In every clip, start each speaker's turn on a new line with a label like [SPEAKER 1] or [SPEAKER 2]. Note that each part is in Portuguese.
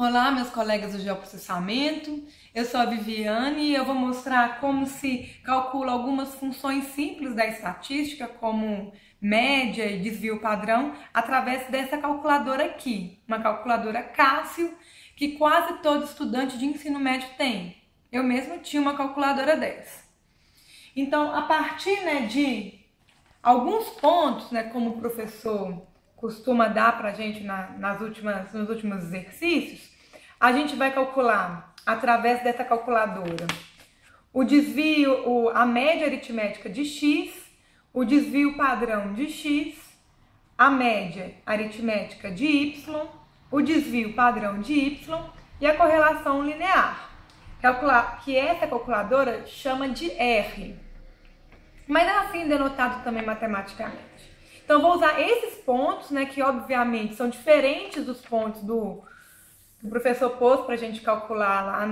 [SPEAKER 1] Olá, meus colegas do geoprocessamento. Eu sou a Viviane e eu vou mostrar como se calcula algumas funções simples da estatística, como média e desvio padrão, através dessa calculadora aqui, uma calculadora Cássio, que quase todo estudante de ensino médio tem. Eu mesma tinha uma calculadora dessa. Então, a partir de alguns pontos, como o professor costuma dar para a gente nos últimos exercícios, a gente vai calcular através dessa calculadora o desvio, a média aritmética de x, o desvio padrão de x, a média aritmética de y, o desvio padrão de y e a correlação linear, que essa calculadora chama de R, mas é assim denotado também matematicamente. Então, vou usar esses pontos, que obviamente são diferentes dos pontos do professor pôs para a gente calcular lá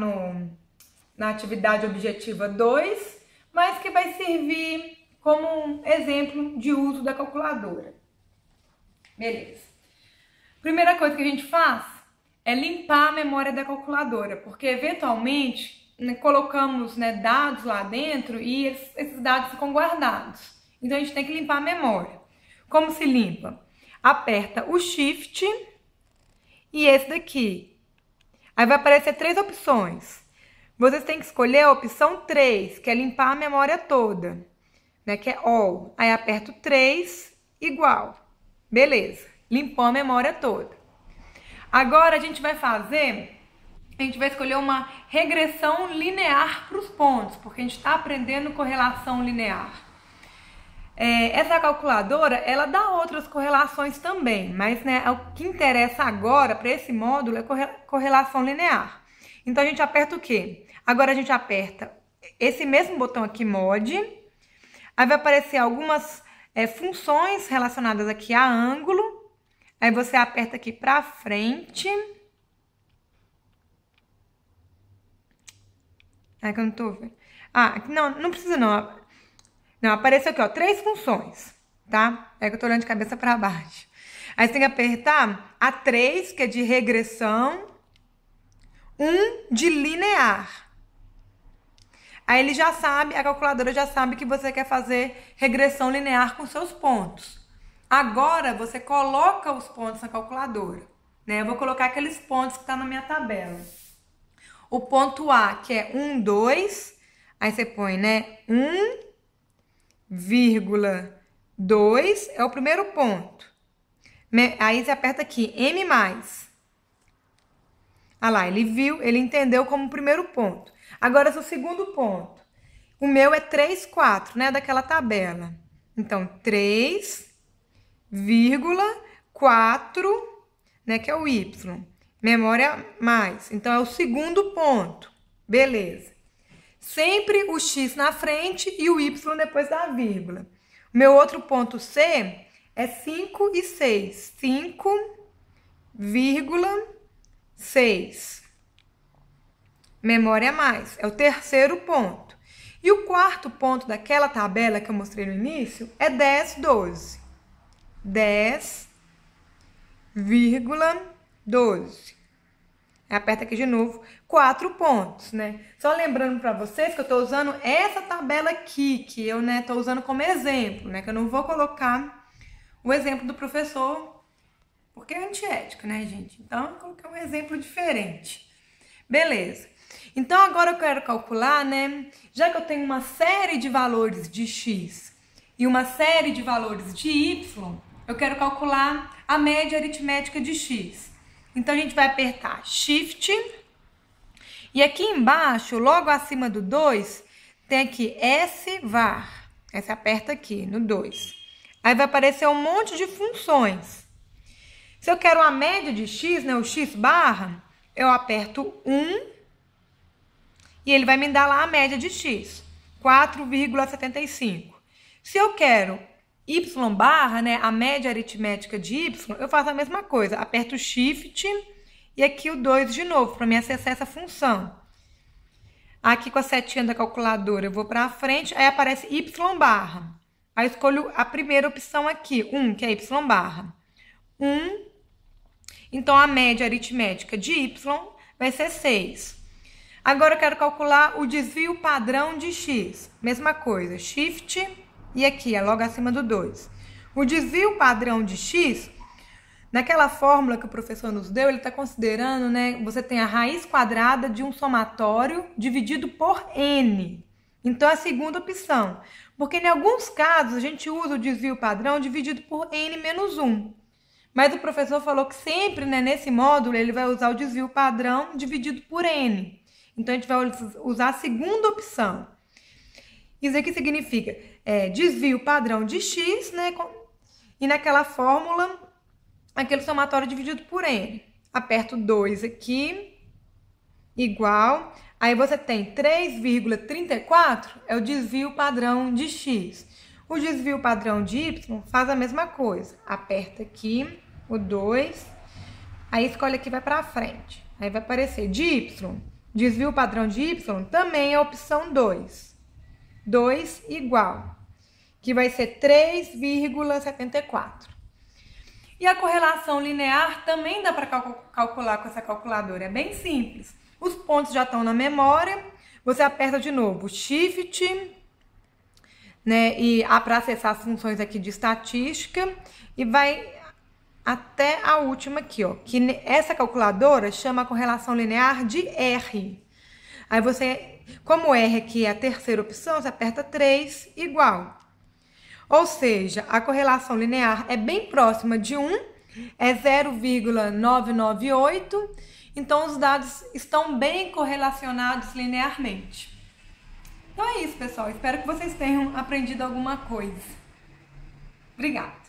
[SPEAKER 1] na atividade objetiva 2, mas que vai servir como um exemplo de uso da calculadora. Beleza. Primeira coisa que a gente faz é limpar a memória da calculadora, porque eventualmente colocamos dados lá dentro e esses dados ficam guardados. Então, a gente tem que limpar a memória. Como se limpa? Aperta o Shift e esse daqui. Aí vai aparecer 3 opções. Vocês têm que escolher a opção 3, que é limpar a memória toda, que é All. Aí aperto 3, igual. Beleza, limpou a memória toda. Agora a gente vai escolher uma regressão linear para os pontos, porque a gente está aprendendo correlação linear. Essa calculadora, ela dá outras correlações também, mas o que interessa agora para esse módulo é correlação linear. Então, a gente aperta o quê? Agora, a gente aperta esse mesmo botão aqui, Mod. Aí vai aparecer algumas funções relacionadas aqui a ângulo. Aí você aperta aqui para frente. É que eu não tô vendo. Não precisa não. Não, apareceu aqui, 3 funções, tá? É que eu tô olhando de cabeça para baixo. Aí você tem que apertar a 3, que é de regressão, 1 de linear. Aí ele já sabe, a calculadora já sabe que você quer fazer regressão linear com seus pontos. Agora, você coloca os pontos na calculadora, Eu vou colocar aqueles pontos que tá na minha tabela. O ponto A, que é 1, 2, aí você põe, 1,2 é o primeiro ponto. Aí você aperta aqui, M+. Olha lá, ele viu, ele entendeu como primeiro ponto. Agora, esse é o segundo ponto. O meu é 3, 4, daquela tabela. Então, 3,4, que é o Y. Memória mais. Então, é o segundo ponto. Beleza. Sempre o X na frente e o Y depois da vírgula. O meu outro ponto C é 5 e 6. 5,6. Memória mais. É o terceiro ponto. E o quarto ponto daquela tabela que eu mostrei no início é 10, 12. 10,12. Aperta aqui de novo, 4 pontos, Só lembrando para vocês que eu estou usando essa tabela aqui, que eu, tô usando como exemplo, que eu não vou colocar o exemplo do professor, porque é antiética, gente? Então, eu coloquei um exemplo diferente. Beleza. Então, agora eu quero calcular, já que eu tenho uma série de valores de x e uma série de valores de y, eu quero calcular a média aritmética de x. Então, a gente vai apertar Shift. E aqui embaixo, logo acima do 2, tem aqui SVAR. Aí você aperta aqui, no 2. Aí vai aparecer um monte de funções. Se eu quero a média de x, o x barra, eu aperto 1. E ele vai me dar lá a média de x, 4,75. Se eu quero y barra, a média aritmética de y, eu faço a mesma coisa. Aperto o Shift e aqui o 2 de novo, para me acessar essa função. Aqui com a setinha da calculadora, eu vou para frente, aí aparece y barra. Aí eu escolho a primeira opção aqui, 1, que é y barra. 1 Então, a média aritmética de y vai ser 6. Agora, eu quero calcular o desvio padrão de x. Mesma coisa, shift e aqui, é logo acima do 2. O desvio padrão de x, naquela fórmula que o professor nos deu, ele está considerando, né? Você tem a raiz quadrada de um somatório dividido por n. Então, é a segunda opção. Porque em alguns casos, a gente usa o desvio padrão dividido por n menos 1. Mas o professor falou que sempre, né, nesse módulo, ele vai usar o desvio padrão dividido por n. Então, a gente vai usar a segunda opção. Isso aqui significa desvio padrão de x, né? E naquela fórmula, aquele somatório dividido por n. Aperto 2 aqui, igual. Aí você tem 3,34 é o desvio padrão de x. O desvio padrão de y faz a mesma coisa. Aperta aqui o 2, aí escolhe aqui e vai para frente. Aí vai aparecer de y. Desvio padrão de y também é a opção 2. 2 igual, que vai ser 3,74. E a correlação linear também dá para calcular com essa calculadora. É bem simples. Os pontos já estão na memória. Você aperta de novo Shift, né? E para acessar as funções aqui de estatística. E vai até a última aqui, ó. Que essa calculadora chama a correlação linear de R. Aí você, como R aqui é a terceira opção, você aperta 3 igual. Ou seja, a correlação linear é bem próxima de 1, é 0,998, então os dados estão bem correlacionados linearmente. Então é isso, pessoal. Espero que vocês tenham aprendido alguma coisa. Obrigada!